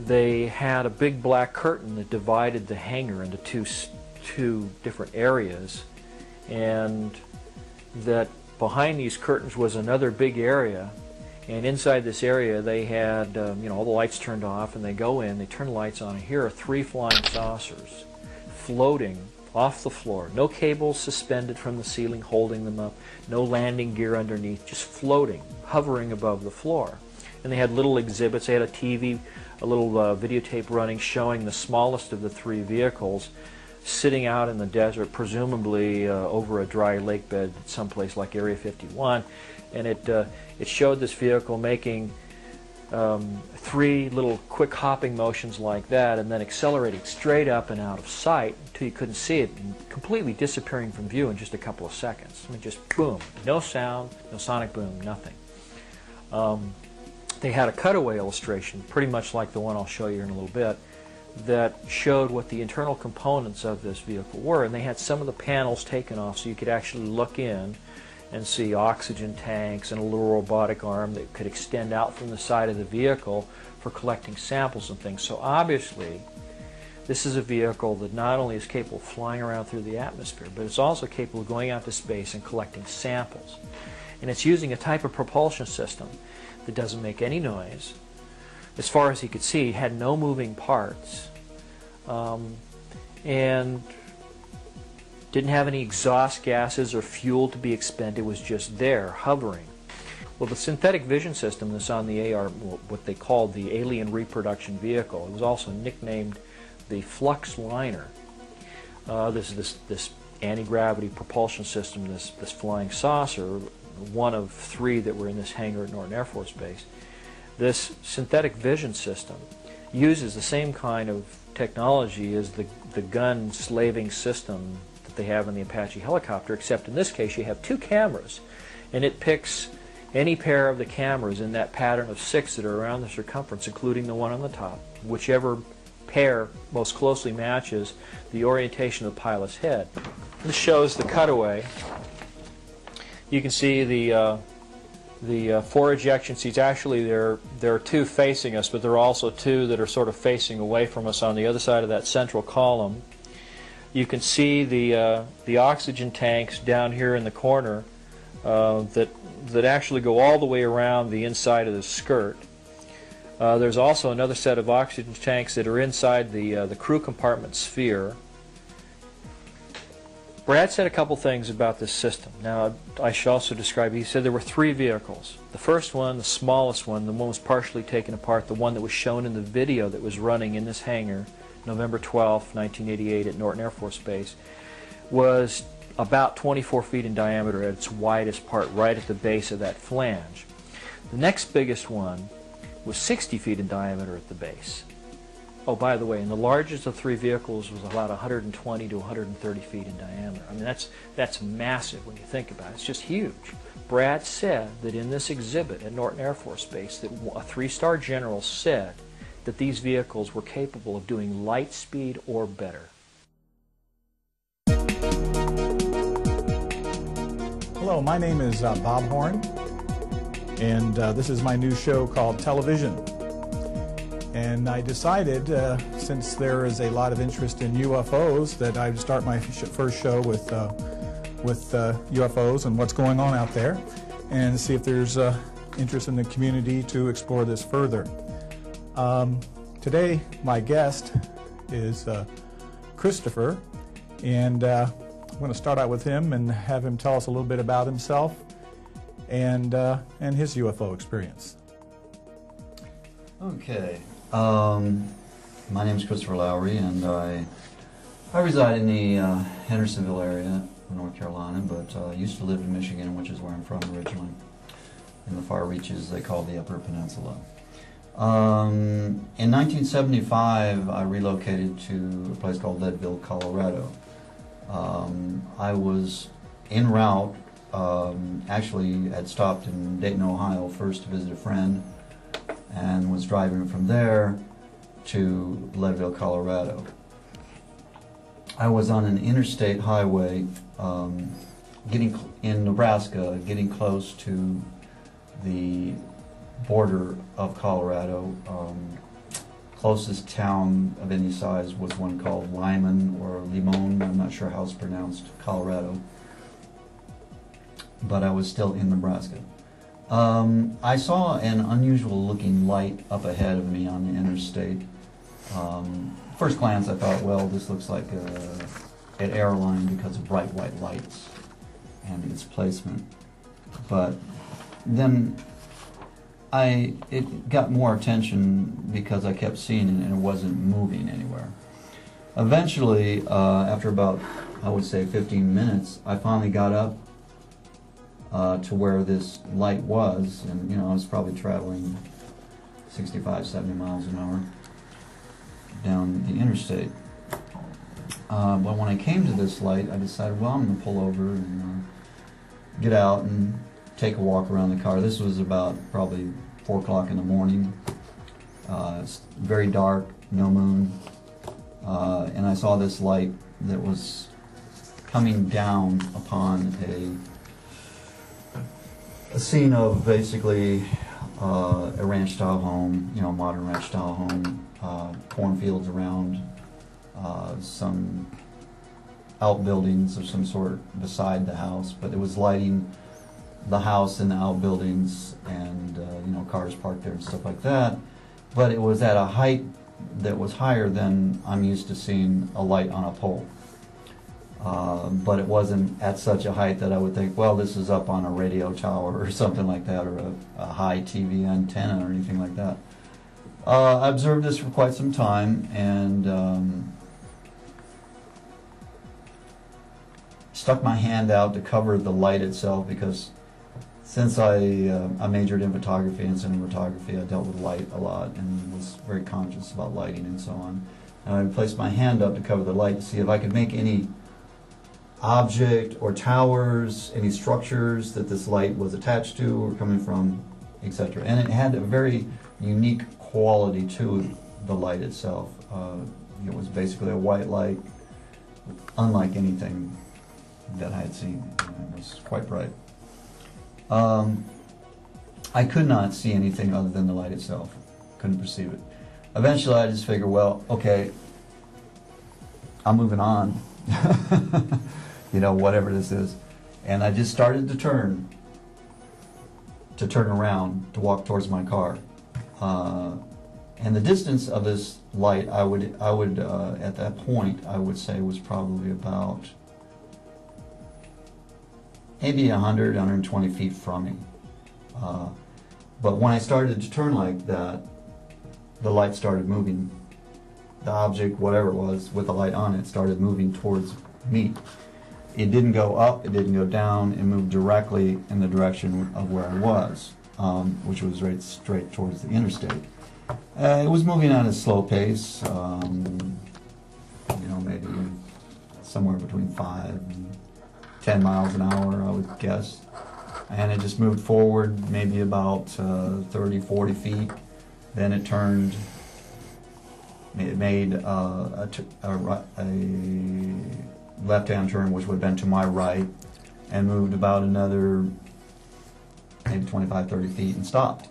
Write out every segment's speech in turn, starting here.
they had a big black curtain that divided the hangar into two different areas, and that behind these curtains was another big area, and inside this area they had you know, all the lights turned off, and they go in, they turn the lights on, and here are 3 flying saucers floating off the floor. No cables suspended from the ceiling holding them up, no landing gear underneath, just floating, hovering above the floor. And they had little exhibits. They had a TV, a little videotape running showing the smallest of the 3 vehicles sitting out in the desert, presumably over a dry lake bed someplace like Area 51. And it showed this vehicle making 3 little quick hopping motions like that, and then accelerating straight up and out of sight until you couldn't see it, and completely disappearing from view in just a couple of seconds. I mean, just boom, no sound, no sonic boom, nothing. They had a cutaway illustration, pretty much like the one I'll show you in a little bit, that showed what the internal components of this vehicle were, and they had some of the panels taken off so you could actually look in and see oxygen tanks and a little robotic arm that could extend out from the side of the vehicle for collecting samples and things. So obviously this is a vehicle that not only is capable of flying around through the atmosphere, but it's also capable of going out to space and collecting samples. And it's using a type of propulsion system that doesn't make any noise. As far as he could see, had no moving parts, and didn't have any exhaust gases or fuel to be expended. It was just there, hovering. Well, the synthetic vision system that's on the AR, what they called the Alien Reproduction Vehicle, it was also nicknamed the Flux Liner. This anti-gravity propulsion system, this flying saucer, one of 3 that were in this hangar at Norton Air Force Base. This synthetic vision system uses the same kind of technology as the gun slaving system that they have in the Apache helicopter, except in this case you have 2 cameras, and it picks any pair of the cameras in that pattern of 6 that are around the circumference, including the one on the top. Whichever pair most closely matches the orientation of the pilot's head. This shows the cutaway. You can see the 4 ejection seats. Actually, there are 2 facing us, but there are also 2 that are sort of facing away from us on the other side of that central column. You can see the oxygen tanks down here in the corner that actually go all the way around the inside of the skirt. There's also another set of oxygen tanks that are inside the crew compartment sphere. Brad said a couple things about this system. Now, I should also describe, he said there were 3 vehicles. The first one, the smallest one, the one was partially taken apart, the one that was shown in the video that was running in this hangar, November 12, 1988 at Norton Air Force Base, was about 24 feet in diameter at its widest part, right at the base of that flange. The next biggest one was 60 feet in diameter at the base. Oh, by the way, and the largest of 3 vehicles was about 120 to 130 feet in diameter. I mean, that's massive when you think about it. It's just huge. Brad said that in this exhibit at Norton Air Force Base that a 3-star general said that these vehicles were capable of doing light speed or better. Hello, my name is Bob Horn, and this is my new show called Television. And I decided, since there is a lot of interest in UFOs, that I would start my first show with UFOs and what's going on out there, and see if there's interest in the community to explore this further. Today, my guest is Christopher, and I'm going to start out with him and have him tell us a little bit about himself and his UFO experience. Okay. My name is Christopher Lowry, and I reside in the Hendersonville area of North Carolina, but used to live in Michigan, which is where I'm from originally, in the far reaches they call the Upper Peninsula. In 1975, I relocated to a place called Leadville, Colorado. I was en route, actually had stopped in Dayton, Ohio first to visit a friend, and was driving from there to Leadville, Colorado. I was on an interstate highway in Nebraska, getting close to the border of Colorado, closest town of any size was one called Lyman or Limon, I'm not sure how it's pronounced, Colorado. But I was still in Nebraska. I saw an unusual looking light up ahead of me on the interstate. First glance I thought, well, this looks like an airline because of bright white lights and its placement. But then it got more attention because I kept seeing it and it wasn't moving anywhere. Eventually, after about, I would say 15 minutes, I finally got up to where this light was, and I was probably traveling 65, 70 miles an hour down the interstate. But when I came to this light, I decided, well, I'm going to pull over and get out and take a walk around the car. This was about probably 4 o'clock in the morning. It's very dark, no moon, and I saw this light that was coming down upon a scene of basically a ranch-style home, modern ranch-style home, cornfields around, some outbuildings of some sort beside the house, but it was lighting the house and the outbuildings and cars parked there and stuff like that. But it was at a height that was higher than I'm used to seeing a light on a pole. But it wasn't at such a height that I would think, well, this is up on a radio tower or something like that, or a high TV antenna or anything like that. I observed this for quite some time and stuck my hand out to cover the light itself, because since I majored in photography and cinematography, I dealt with light a lot and was very conscious about lighting and so on. And I placed my hand up to cover the light to see if I could make any object or towers, any structures that this light was attached to or coming from, etc. And it had a very unique quality to the light itself. It was basically a white light, unlike anything that I had seen. It was quite bright. I could not see anything other than the light itself. Couldn't perceive it. Eventually I just figured, well, okay, I'm moving on. Whatever this is. And I just started to turn around, to walk towards my car. And the distance of this light, I would at that point, I would say was probably about maybe 100, 120 feet from me. But when I started to turn like that, the light started moving. The object, whatever it was, with the light on it, started moving towards me. It didn't go up, it didn't go down, it moved directly in the direction of where I was, which was right straight towards the interstate. It was moving at a slow pace, maybe somewhere between 5 and 10 miles an hour, I would guess. And it just moved forward maybe about 30, 40 feet. Then it turned, it made a left-hand turn, which would have been to my right, and moved about another maybe 25, 30 feet and stopped.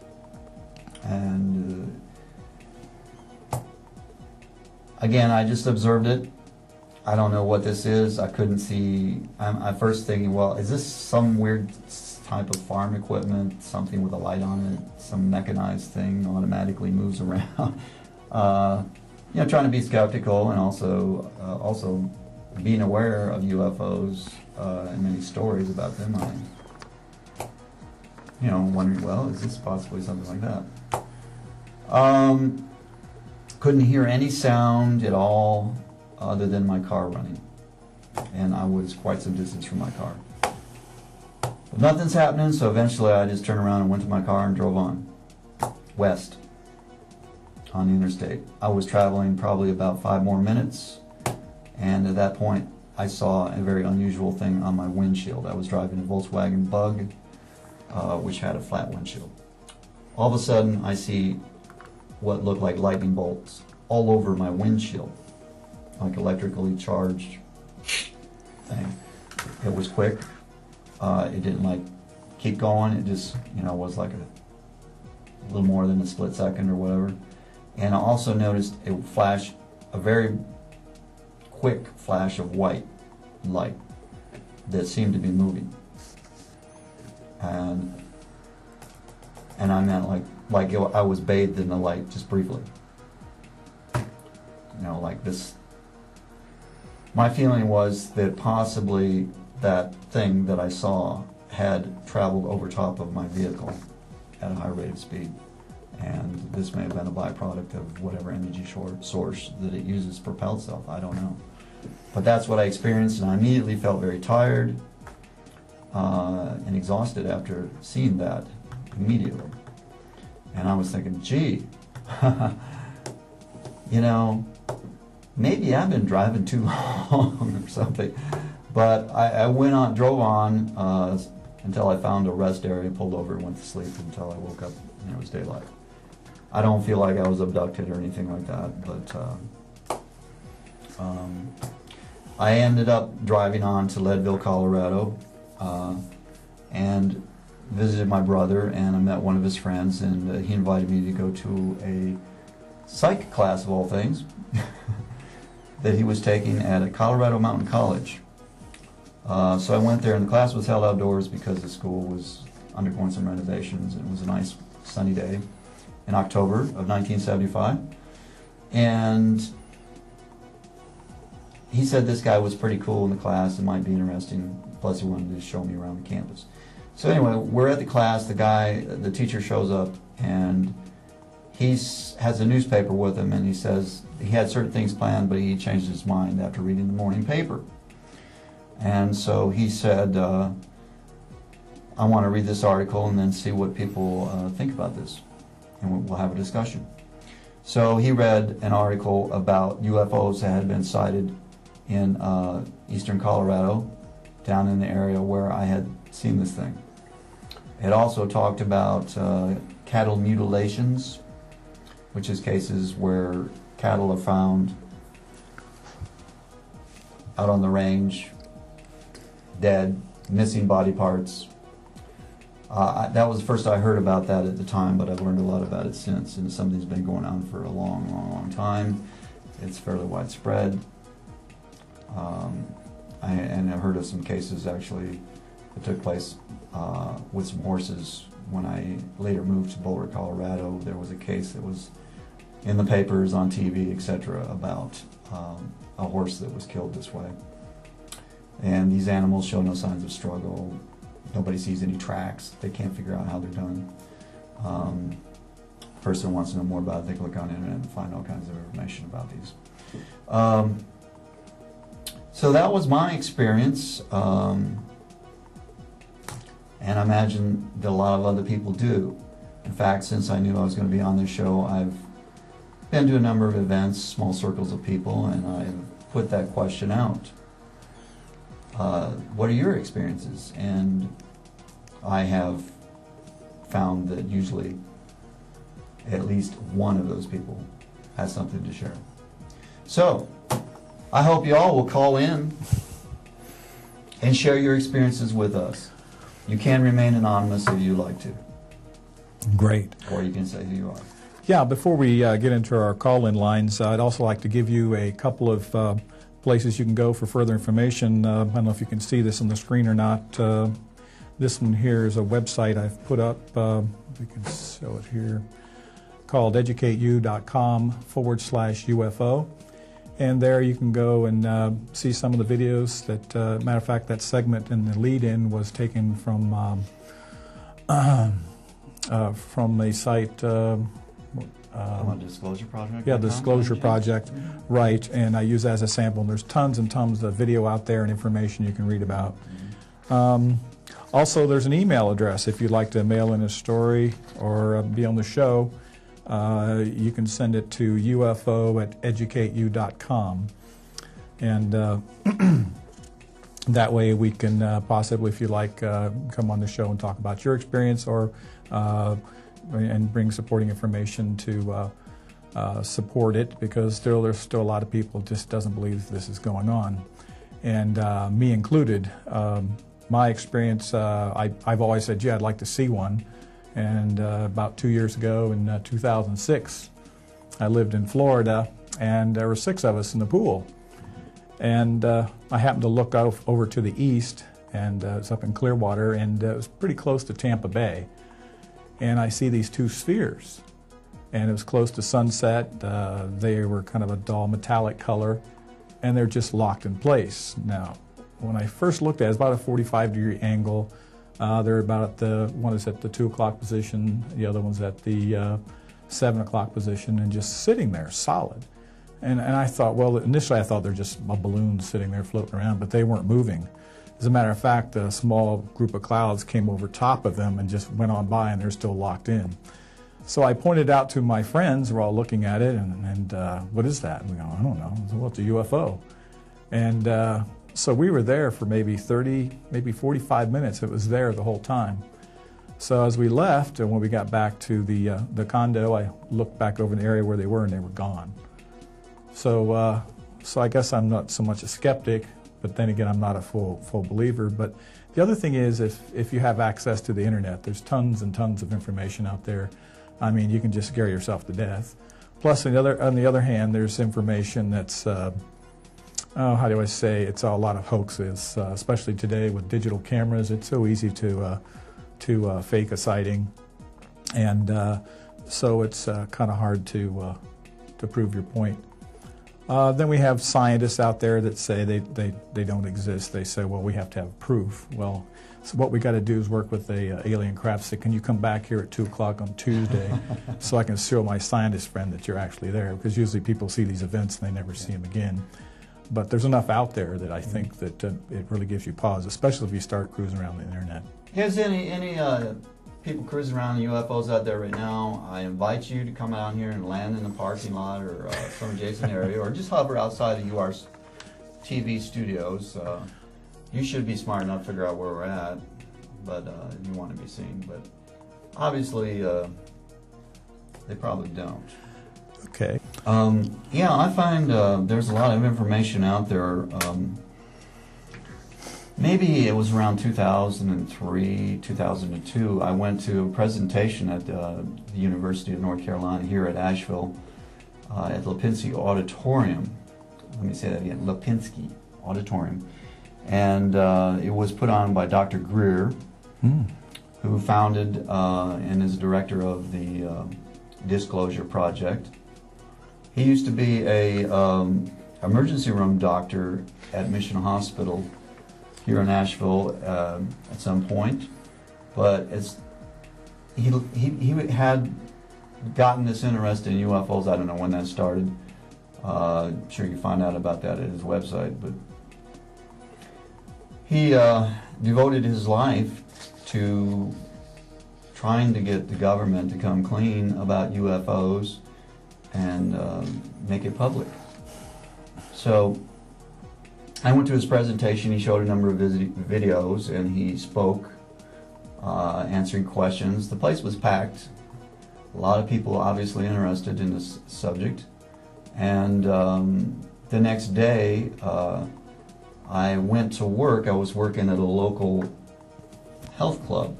And again, I just observed it. I don't know what this is. I couldn't see. I'm first thinking, well, is this some weird type of farm equipment, something with a light on it, some mechanized thing automatically moves around? Trying to be skeptical, and also being aware of UFOs and many stories about them. Wondering, well, is this possibly something like that? Couldn't hear any sound at all other than my car running, and I was quite some distance from my car. But nothing's happening, so eventually I just turned around and went to my car and drove on west on the interstate. I was traveling probably about 5 more minutes, and at that point I saw a very unusual thing on my windshield. I was driving a Volkswagen Bug, which had a flat windshield. All of a sudden I see what looked like lightning bolts all over my windshield, like electrically charged thing. It was quick. It didn't keep going. It just was like a little more than a split second or whatever. and I also noticed a very quick flash of white light that seemed to be moving. And I meant like I was bathed in the light just briefly. You know, like this. My feeling was that possibly that thing that I saw had traveled over top of my vehicle at a high rate of speed. And this may have been a byproduct of whatever energy source that it uses to propel itself. I don't know. But that's what I experienced, and I immediately felt very tired and exhausted after seeing that immediately. And I was thinking, gee, you know, maybe I've been driving too long or something. But I drove on until I found a rest area, pulled over and went to sleep until I woke up and it was daylight. I don't feel like I was abducted or anything like that, but I ended up driving on to Leadville, Colorado, and visited my brother, and I met one of his friends, and he invited me to go to a psych class of all things that he was taking at a Colorado Mountain College. So I went there, and the class was held outdoors because the school was undergoing some renovations, and it was a nice sunny day in October of 1975. And he said this guy was pretty cool in the class and might be interesting, plus he wanted to show me around the campus. So anyway, we're at the class, the teacher shows up, and he has a newspaper with him, and he says he had certain things planned, but he changed his mind after reading the morning paper. And so he said, I want to read this article and then see what people think about this, and we'll have a discussion. So he read an article about UFOs that had been sighted in eastern Colorado, down in the area where I had seen this thing. It also talked about cattle mutilations, which is cases where cattle are found out on the range, dead, missing body parts. That was the first I heard about that at the time, but I've learned a lot about it since, and something's been going on for a long, long, long time. It's fairly widespread. And I've heard of some cases actually that took place with some horses. When I later moved to Boulder, Colorado, there was a case that was in the papers, on TV, etc., about a horse that was killed this way. And these animals show no signs of struggle. Nobody sees any tracks. They can't figure out how they're done. Person wants to know more about it, they can look on the internet and find all kinds of information about these. So that was my experience, and I imagine that a lot of other people do. In fact, since I knew I was going to be on this show, I've been to a number of events, small circles of people, and I've put that question out. What are your experiences? And I have found that usually at least one of those people has something to share. So, I hope you all will call in and share your experiences with us. You can remain anonymous if you'd like to. Great. Or you can say who you are. Yeah, before we get into our call-in lines, I'd also like to give you a couple of places you can go for further information. I don't know if you can see this on the screen or not. This one here is a website I've put up, we can show it here, called educateyou.com/UFO. And there you can go and see some of the videos that, matter of fact, that segment in the lead-in was taken from a site. Disclosure Project? Yeah, the Disclosure Project, right, and I use that as a sample. And there's tons and tons of video out there and information you can read about. Also, there's an email address if you'd like to mail in a story or be on the show. You can send it to UFO@educateyou.com, and that way we can possibly, if you like, come on the show and talk about your experience, or and bring supporting information to support it, because there's still a lot of people just doesn't believe this is going on, and me included. My experience, I've always said, yeah, I'd like to see one. And about 2 years ago, in 2006, I lived in Florida, and there were 6 of us in the pool. And I happened to look over to the east, and it's up in Clearwater, and it was pretty close to Tampa Bay. And I see these 2 spheres, and it was close to sunset. They were kind of a dull metallic color, and they're just locked in place. Now, when I first looked at it, it's about a 45-degree angle. They're about at the, one is at the 2 o'clock position, the other one's at the 7 o'clock position, and just sitting there solid. And I thought, well, initially I thought they're just a balloon sitting there floating around, but they weren't moving. As a matter of fact, a small group of clouds came over top of them and just went on by, and they're still locked in. So I pointed out to my friends, we're all looking at it, and what is that? And we go, I don't know. I said, well, it's a UFO. And so we were there for maybe 30, maybe 45 minutes. It was there the whole time. So as we left, and when we got back to the condo, I looked back over the area where they were, and they were gone. So I guess I'm not so much a skeptic, but then again, I'm not a full believer. But the other thing is, if you have access to the internet, there's tons and tons of information out there. I mean, you can just scare yourself to death. Plus, on the other hand, there's information that's, how do I say, it's a lot of hoaxes, especially today with digital cameras. It's so easy to fake a sighting, and so it's kind of hard to prove your point. Then we have scientists out there that say they don't exist. They say, well, we have to have proof. Well, so what we got to do is work with the alien craft. Say, can you come back here at 2 o'clock on Tuesday so I can show my scientist friend that you're actually there? Because usually people see these events and they never see them again. But there's enough out there that I think that it really gives you pause, especially if you start cruising around the internet. Here's any people cruising around UFOs out there right now. I invite you to come out here and land in the parking lot or some adjacent area, or just hover outside of UR's TV studios. You should be smart enough to figure out where we're at, but you want to be seen. But obviously, they probably don't. Okay. Yeah, I find there's a lot of information out there. Maybe it was around 2003, 2002, I went to a presentation at the University of North Carolina here at Asheville at Lipinski Auditorium. Let me say that again, Lipinski Auditorium. And it was put on by Dr. Greer, who founded and is director of the Disclosure Project. He used to be a emergency room doctor at Mission Hospital here in Asheville at some point, but he had gotten this interested in UFOs. I don't know when that started. I'm sure you can find out about that at his website, but he devoted his life to trying to get the government to come clean about UFOs and make it public. So I went to his presentation. He showed a number of videos, and he spoke, answering questions. The place was packed. A lot of people obviously interested in this subject. And the next day, I went to work. I was working at a local health club.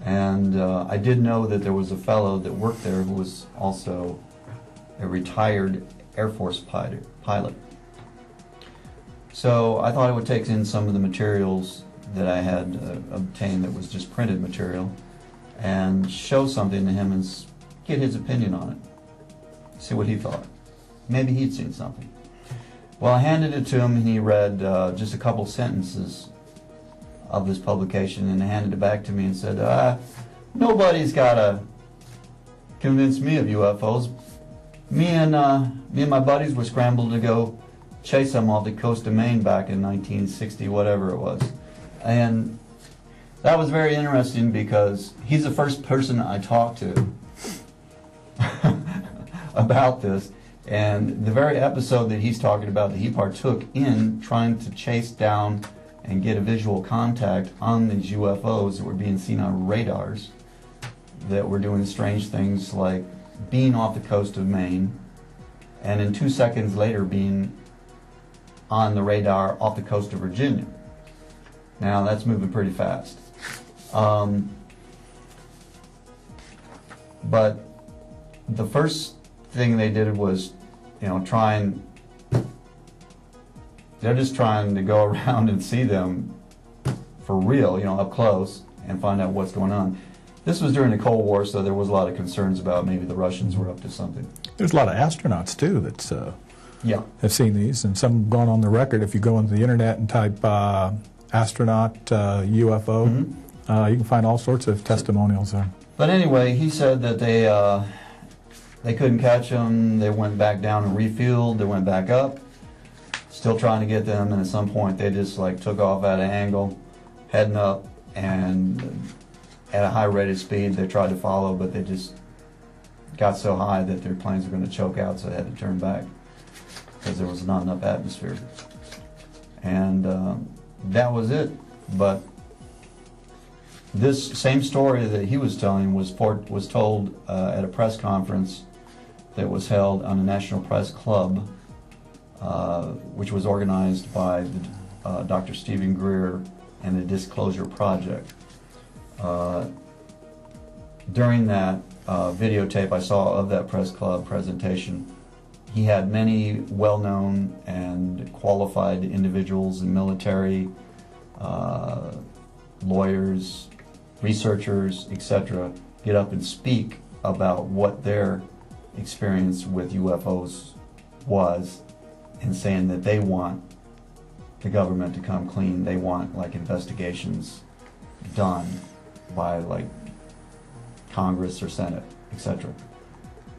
And I did know that there was a fellow that worked there who was also a retired Air Force pilot. So I thought I would take in some of the materials that I had obtained that was just printed material and show something to him and get his opinion on it, see what he thought. Maybe he'd seen something. Well, I handed it to him, and he read just a couple sentences of this publication and handed it back to me and said, nobody's got to convince me of UFOs. Me and my buddies were scrambled to go chase them off the coast of Maine back in 1960, whatever it was. And that was very interesting because he's the first person I talked to about this. And the very episode that he's talking about that he partook in trying to chase down and get a visual contact on these UFOs that were being seen on radars that were doing strange things like being off the coast of Maine and then 2 seconds later being on the radar off the coast of Virginia. Now that's moving pretty fast. But the first thing they did was, you know, they're just trying to go around and see them for real, you know, up close, and find out what's going on. This was during the Cold War, so there was a lot of concerns about maybe the Russians were up to something. There's a lot of astronauts, too, that Yeah. have seen these, and some have gone on the record. If you go into the internet and type astronaut U.F.O, you can find all sorts of testimonials there. But anyway, he said that they couldn't catch them. They went back down and refueled. They went back up, still trying to get them. And at some point, they just like took off at an angle, heading up, and at a high rate of speed. They tried to follow, but they just got so high that their planes were going to choke out, so they had to turn back because there was not enough atmosphere. And that was it. But this same story that he was telling was told at a press conference that was held on the National Press Club, which was organized by Dr. Stephen Greer and the Disclosure Project. During that videotape I saw of that press club presentation, he had many well-known and qualified individuals in military, lawyers, researchers, etc., get up and speak about what their experience with UFOs was, and saying that they want the government to come clean. They want like investigations done by like Congress or Senate, etc.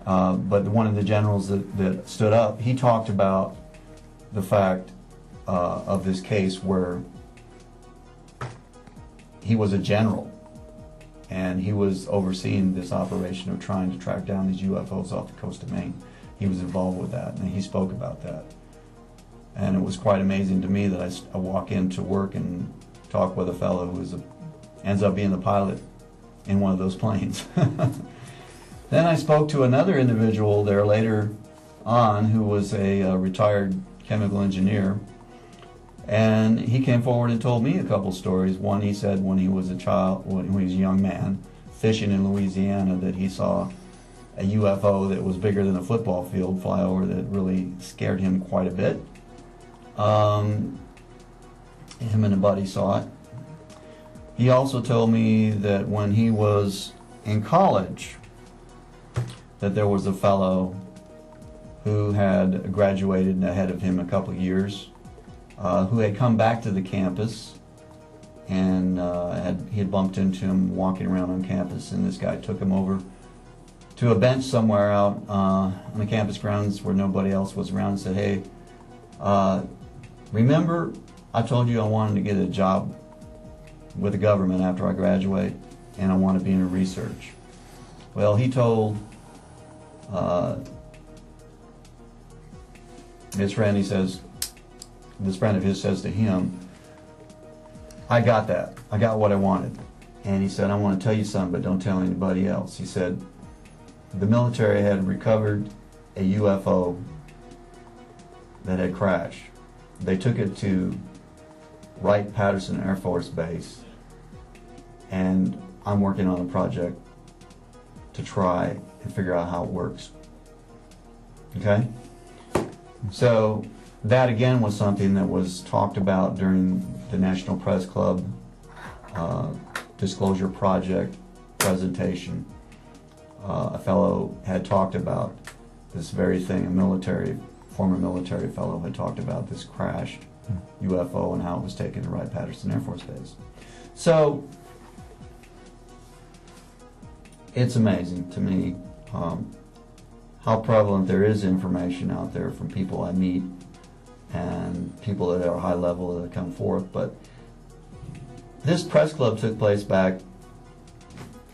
But one of the generals that stood up, he talked about the fact of this case where he was a general and he was overseeing this operation of trying to track down these UFOs off the coast of Maine. He was involved with that, and he spoke about that. And it was quite amazing to me that I walk into work and talk with a fellow who ends up being the pilot in one of those planes. Then I spoke to another individual there later on who was a retired chemical engineer, and he came forward and told me a couple stories. One, he said when he was a child, when he was a young man, fishing in Louisiana, that he saw a UFO that was bigger than a football field fly over that really scared him quite a bit. Him and a buddy saw it. He also told me that when he was in college, that there was a fellow who had graduated ahead of him a couple of years, who had come back to the campus, and he had bumped into him walking around on campus, and this guy took him over to a bench somewhere out on the campus grounds where nobody else was around, and said, "Hey, remember I told you I wanted to get a job with the government after I graduate, and I want to be in research." Well, he told his friend, this friend of his says to him, "I got that. I got what I wanted." And he said, "I want to tell you something, but don't tell anybody else." He said the military had recovered a UFO that had crashed. They took it to Wright-Patterson Air Force Base, and I'm working on a project to try and figure out how it works. Okay? So that again was something that was talked about during the National Press Club Disclosure Project presentation. A fellow had talked about this very thing, former military fellow had talked about this crashed UFO and how it was taken to Wright-Patterson Air Force Base. So it's amazing to me how prevalent there is information out there from people I meet and people that are high level that come forth. But this press club took place back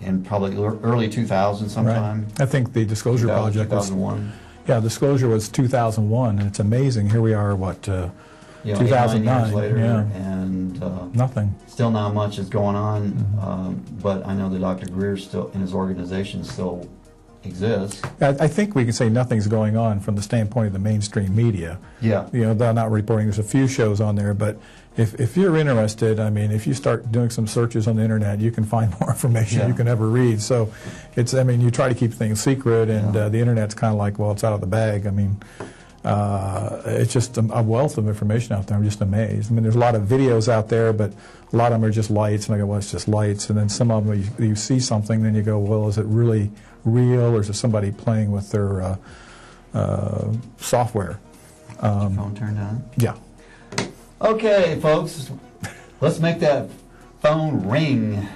in probably early 2000 sometime. Right. I think the Disclosure Project was 2001. Yeah, Disclosure was 2001, and it's amazing. Here we are, what, 2009? 8 years later, yeah. And nothing. Still not much is going on. But I know that Dr. Greer still, and his organization, still exists. I think we can say nothing's going on from the standpoint of the mainstream media. Yeah. You know, they're not reporting. There's a few shows on there, but if you're interested, I mean, if you start doing some searches on the internet, you can find more information you can ever read. So it's, I mean, you try to keep things secret, and the internet's kind of like, well, it's out of the bag. I mean, it's just a wealth of information out there. I'm just amazed. I mean, there's a lot of videos out there, but a lot of them are just lights, and I go, well, it's just lights. And then some of them, you see something, then you go, well, is it really real, or is it somebody playing with their software? Your phone turned on? Yeah. Okay, folks, let's make that phone ring.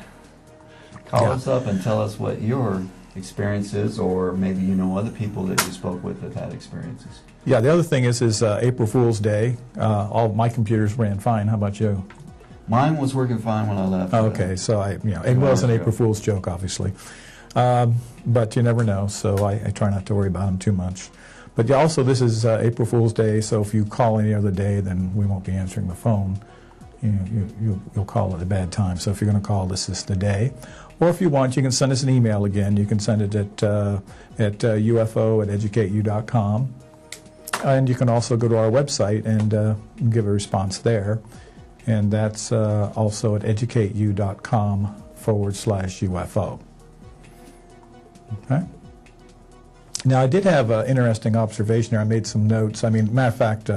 Call us up and tell us what your experience is, or maybe you know other people that you spoke with that had experiences. Yeah, the other thing is April Fool's Day. All of my computers ran fine. How about you? Mine was working fine when I left. Okay, so it was an April Fool's joke, obviously. But you never know, so I try not to worry about them too much. But also, this is April Fool's Day, so if you call any other day, then we won't be answering the phone. You'll call at a bad time. So if you're going to call, this is the day. Or if you want, you can send us an email again. You can send it at UFO@educateyou.com. And you can also go to our website and give a response there. And that's also at educateyou.com/UFO. Okay? Now, I did have an interesting observation here. I made some notes. I mean, matter of fact,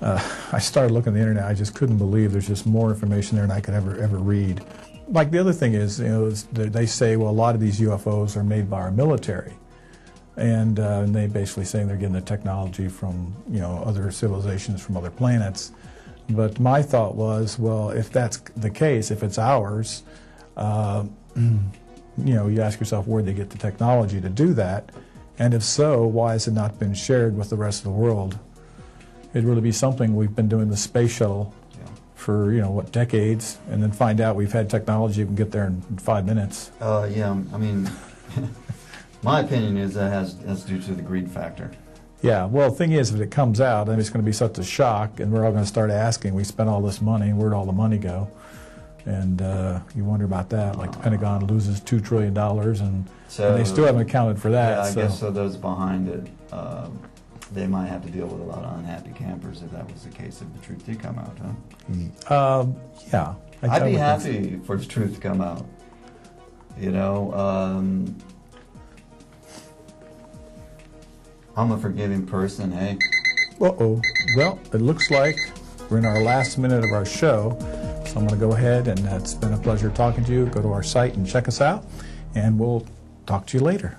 I started looking at the internet. I just couldn't believe there's just more information there than I could ever read. Like, the other thing is, they say, well, a lot of these UFOs are made by our military. And they basically say they're getting the technology from, other civilizations from other planets. But my thought was, well, if that's the case, if it's ours, you ask yourself where they get the technology to do that. And if so, why has it not been shared with the rest of the world? It'd really be something. We've been doing the space shuttle for, decades, and then find out we've had technology that can get there in 5 minutes. Yeah, I mean, my opinion is that has due to the greed factor. Yeah, well, the thing is, if it comes out, then it's going to be such a shock, and we're all going to start asking, we spent all this money, where'd all the money go? And you wonder about that, like the Pentagon loses $2 trillion, and they still haven't accounted for that. Yeah, I guess so those behind it, they might have to deal with a lot of unhappy campers if that was the case, if the truth did come out, huh? Yeah. I'd be happy for the truth to come out. I'm a forgiving person, hey? Uh-oh. Well, it looks like we're in our last minute of our show, so I'm going to go ahead, and it's been a pleasure talking to you. Go to our site and check us out, and we'll talk to you later.